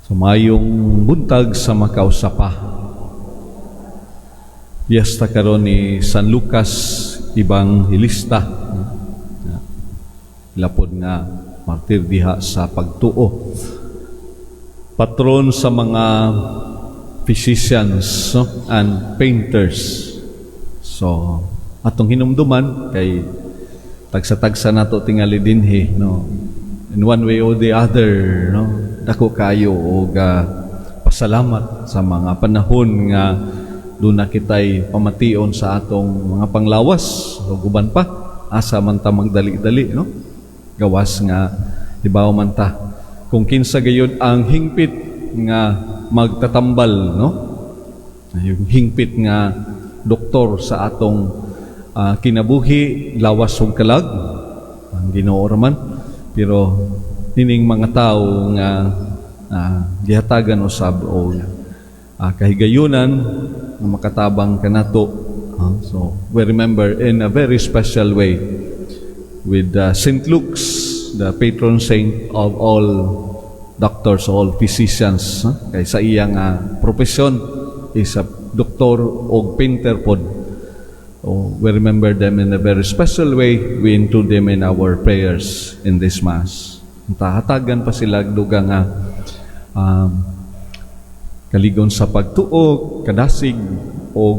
Sumayong buntag sa makausapa. Piyesta karon ni San Lucas Evangelista. Lapod nga martir diha sa pagtuo. Patron sa mga physicians and painters. So, atong hinumduman kay tagsa-tagsa nato tingali dinhi, no? In one way or the other, no? Dako kayo og pasalamat sa mga panahon nga doon na kita'y pamation sa atong mga panglawas o guban pa asa man ta magdali-dali, no? Gawas nga ibaw man ta kung kinsa gayud ang hingpit nga magtatambal, no? Yung hingpit nga doktor sa atong kinabuhi, lawas ug kalag ang Ginoo man, pero nining mga tao nga gihatagan usab o kahigayunan nga makatabang kanato. So we remember in a very special way with St. Luke's, the patron saint of all doctors, all physicians. Kay sa iyang profesyon is a doktor o painter pod. We remember them in a very special way. We include them in our prayers in this Mass. Hatagan pa sila duga nga kaligon sa pagtuo, kadasig o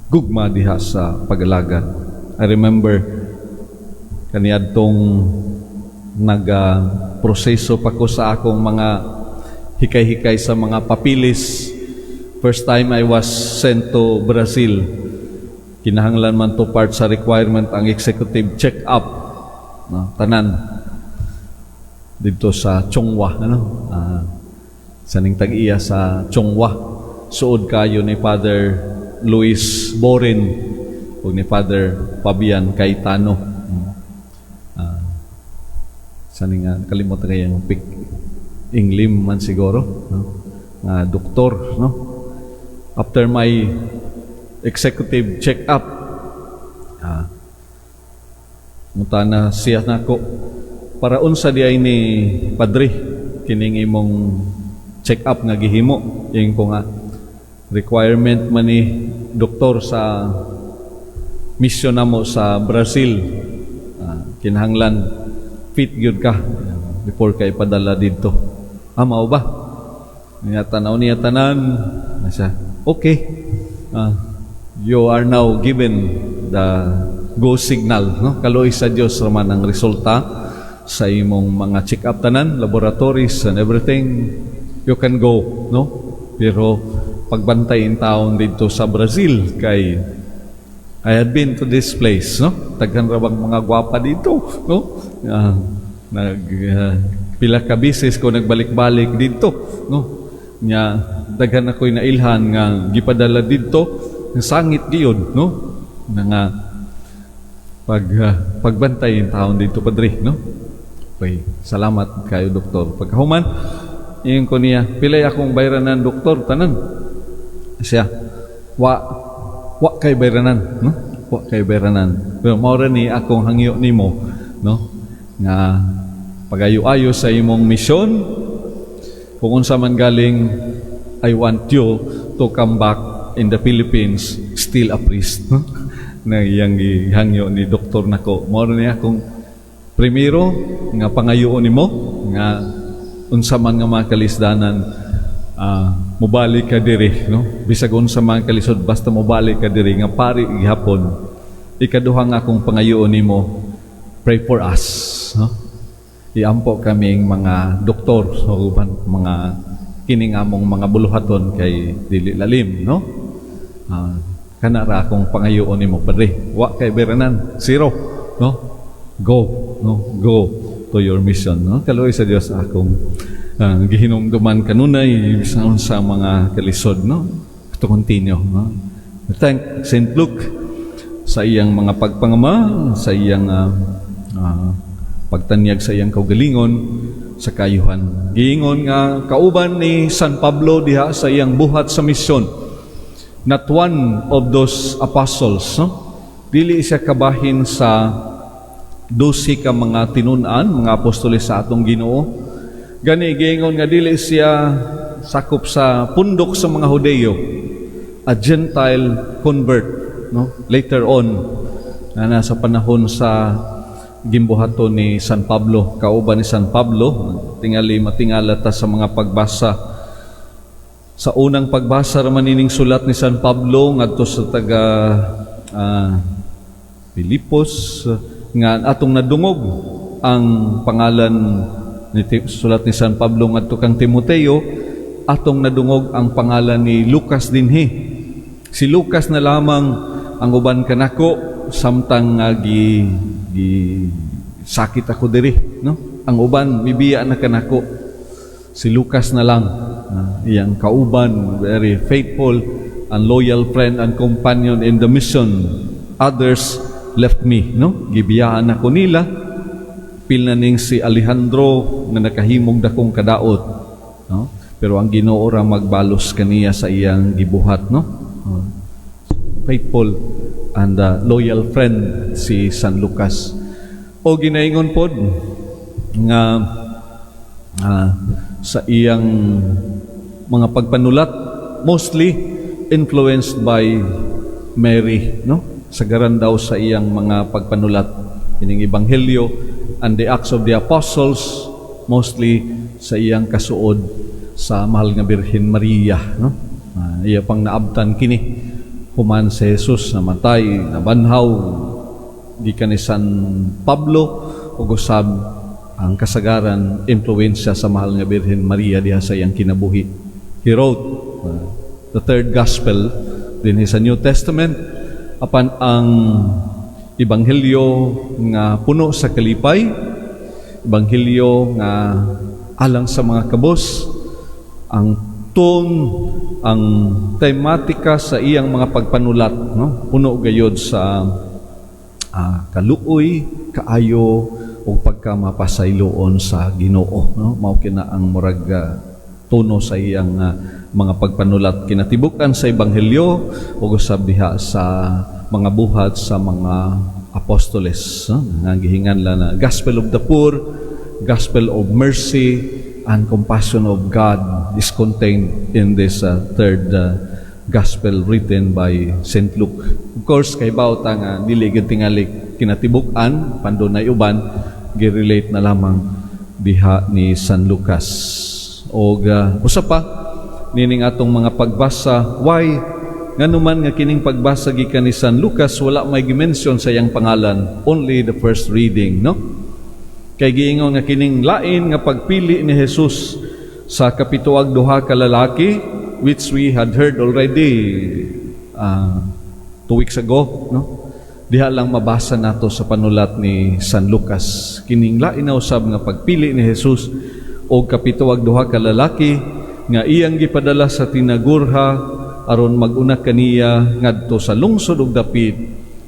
gugma diha sa pag-alagad. I remember kaniadtong proseso pa ko sa akong mga hikay-hikay sa mga papilis. First time I was sent to Brazil, kinahanglan man to part sa requirement ang executive check-up, no? Tanan dito sa Chongwa, saning tag-iya sa Chongwa, suod kayo ni Father Luis Borin o ni Father Fabian Cayetano. Saning kalimot kayang pick Inglim man siguro, no? Doktor, no? After my executive check-up, mutana siya nako, para unsa di ay ni Padre kining imong check-up nga gihimo. Yung ko nga requirement man ni doktor sa mission namo sa Brazil, kinahanglan fit gyud ka before ka ipadala dito. Mao ba? Niya tanaw niya tanan na siya. Okay. You are now given the go signal, no? Kaloy sa Dios raman ang resulta sa imong mga check-up tanan, laboratories and everything. You can go, no? Pero pagbantay in taon dito sa Brazil kay I had been to this place, no? Taghan ra bang mga gwapa dito, no? Pila ka bisis ko nagbalik-balik dito, no? Nya daghan ako'y nailhan nga gipadala dito ng sangit giyon, no? Nga pagbantay in taon dito, Padre, no? Okay, salamat kayo, doktor. Pagkahuman, iyon ko niya, pilay akong bayranan, doktor, tanan. Siya, wa kay bayranan, no? Wa kay bayranan. Pero maura ni akong hangyo nimo, no? Nga pagayo-ayo sa imong misyon, kung unsa man galing, I want you to come back in the Philippines still a priest, no? Na iyang gihangyo ni doktor nako. Maura ni akong primero nga pangayoon nimo nga unsa man nga mga kalisdanan, mobalik ka diri, no? Bisag unsa man kalisod basta mobalik ka diri nga pari gihapon. Ikaduha nga akong pangayoon nimo, pray for us, no? Iampo kaming mga doktor o mga kining among mga buluhaton kay dili lalim, no? Kana ra akong pangayoon nimo, Padre. Wa kay beranan, zero, no? Go, no? Go to your mission, no? Kaloy sa Dios akong gihinumduman kanunay sa mga kalisod, no? To continue, no? Thank St. Luke sa iyang mga pagpangama, sa iyang pagtanyag sa iyang kaugalingon sa kayuhan. Giingon nga kauban ni San Pablo diha sa iyang buhat sa misyon. Not one of those apostles, no? Dili siya kabahin sa 12 ka mga tinunan, mga apostoles sa atong Ginoo. Gani giingon nga dili siya sakop sa pundok sa mga Hudeo, a Gentile convert, no? Later on, na nasa panahon sa gimbuhaton ni San Pablo, kauban ni San Pablo, tingali matingala ta sa mga pagbasa. Sa unang pagbasa raman ining sulat ni San Pablo ngadto sa taga Filipos, nga atong nadungog ang pangalan ni sulat ni San Pablo ngadto kang Timoteo, atong nadungog ang pangalan ni Lucas dinhi. Si Lucas na lamang ang uban kanako samtang gi sakit ako diri, no? Ang uban mibiya na kanako. Si Lucas na lang, iyang kauban, very faithful and loyal friend and companion in the mission. Others left me, no? Gibiyaan ako nila. Pilna ning si Alejandro nga nakahimog dakong kadaot, no? Pero ang Ginoo ra magbalos kaniya sa iyang gibuhat, no? Faithful and loyal friend si San Lucas. O ginaingon pod nga sa iyang mga pagpanulat mostly influenced by Mary, no? Sagaran daw sa iyang mga pagpanulat ining ebanghelyo and the Acts of the Apostles, mostly sa iyang kasuod sa mahal nga Birhen Maria, no? Iya pang naabtan kini human si Jesus namatay, nabanhaw gikan ni San Pablo ug usab ang kasagaran influensya sa mahal nga Birhen Maria diha sa iyang kinabuhi. He wrote the third gospel din sa New Testament, apan ang ebanghelyo nga puno sa kalipay, ebanghelyo nga alang sa mga kabos, ang tone, ang tematika sa iyang mga pagpanulat, no? Puno gayod sa kaluoy, kaayo o pagkamapasayloon sa Ginoo, no? Mao kina ang murag tono sa iyang mga pagpanulat kinatibukan sa ebanghelyo ug usab diha sa mga buhat sa mga apostoles, no? Nga gihinganlan na Gospel of the Poor, Gospel of Mercy and Compassion of God is contained in this third gospel written by St. Luke. Of course, kay bawta nga dili gid tingali kinatibukan pandunay uban, gi-relate na lamang diha ni San Lucas. O usa pa nining atong mga pagbasa, why nganuman nga kining pagbasa gikan ni San Lucas wala may gi-mention sa iyang pangalan, only the first reading, no? Kay giingon nga kining lain nga pagpili ni Jesus sa kapituag duha ka lalaki, which we had heard already 2 weeks ago, no? Diha lang mabasa nato sa panulat ni San Lucas. Kining lain na usab nga pagpili ni Jesus o kapituag duha ka lalaki nga iyang gipadala sa tinagurha aron mag-una kaniya ngadto sa lungsod ug dapit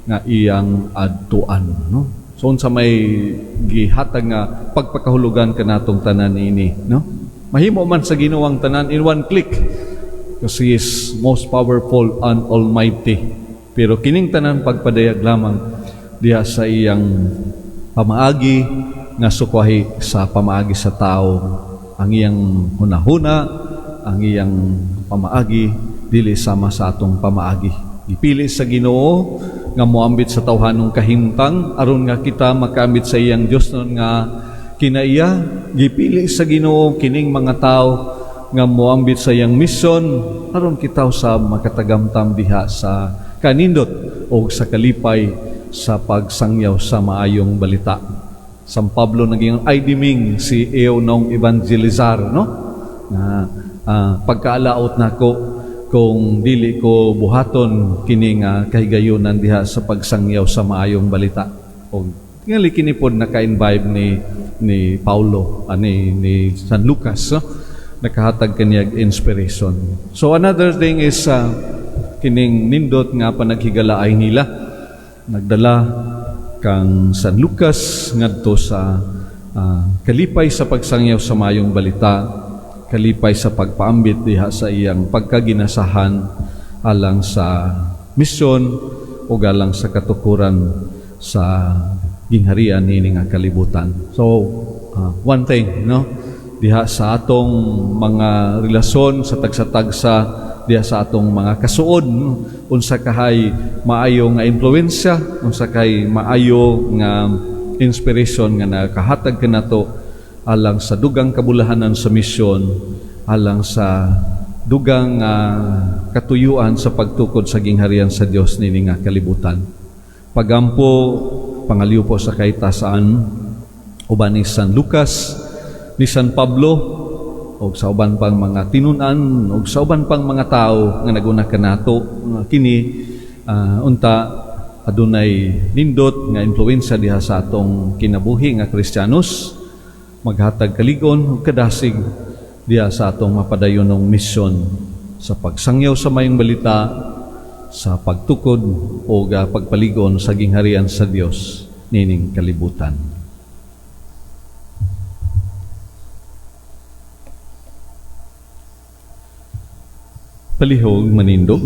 nga iyang adtuan, no? So unsa may gihatag nga pagpakahulugan kanatong tanan ini, no? Mahimo man sa Ginoo ang tanan in one click because He is most powerful and almighty. Pero kining tanan pagpadayag lamang diha sa iyang pamaagi nga sukwahi sa pamaagi sa tao. Ang iyang hunahuna, ang iyang pamaagi dili sama sa atong pamaagi. Ipili sa Ginoo nga moambit sa tawhanong kahimtang aron nga kita makaambit sa iyang Dios non nga kinaiya. Gipili sa Ginoo kining mga tao nga moambit sa iyang misyon aron kita usab makatagamtam diha sa kanindot o sa kalipay sa pagsangyaw sa maayong balita. San Pablo naging aidiming si Eunong evangelizar, no? Na pagkaalaot nako kung dili ko buhaton kining kahigayunan diha sa pagsangyaw sa maayong balita. O tingali kini pod naka-imbibe ni Paulo ni San Lucas, no? Nakahatag kaniyag inspiration. So another thing is kining nindot nga panaghigalaay nila. Nagdala kang San Lucas ngadto sa kalipay sa pagsangyaw sa maayong balita, kalipay sa pagpaambit diha sa iyang pagkaginasahan alang sa misyon o alang sa katukuran sa gingharian nini nga kalibutan. So, one thing, no? Diha sa atong mga relasyon sa tagsa-tagsa, diha sa atong mga kasuod, unsa kahay maayo nga impluwensya, unsa kay maayo nga inspiration nga nakahatag kanato alang sa dugang kabulahanan sa misyon, alang sa dugang katuyuan sa pagtukod sa gingharian sa Dios nini nga kalibutan. Pagampo pangaliw po sa kaitasaan uban ni San Lucas, ni San Pablo, o sa uban pang mga tinunan, o sa uban pang mga tao nga naguna kanato kini unta adunay nindot nga impluwensya diha sa atong kinabuhi nga Kristiyanos, maghatag kaligon ug kadasig diha sa atong mapadayonong misyon sa pagsangyaw sa mayong balita, sa pagtukod o pagpaligon sa gingharian sa Dios nining kalibutan. Palihog manindog.